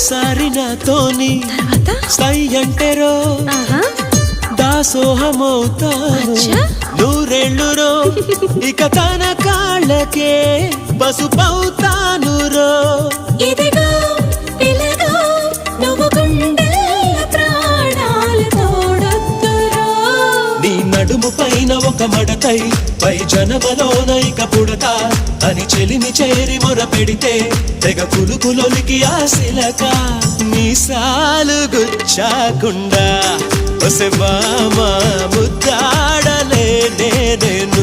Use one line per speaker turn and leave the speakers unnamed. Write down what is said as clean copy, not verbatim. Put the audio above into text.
ఓసారి నాతోని సై అంటేరో దాసోహమవుతాను నూరేళ్ళురో ఇక తన కాళ్ళకే పసుపవుతాను రో
ఇదిగో పిల్లగా నువ్వు గుండెల ప్రాణాలు తోడొద్దురో
నీ నడుము పైన ఒక మడతై పై జనమలోన ఇక పుడతా అని చెలిమి చేరి మొర పెడితే తెగ కులుకులొలికి ఆశలక మీసాలు గుచ్చాకుండా ఒసె మామ ముద్దాడలే నేను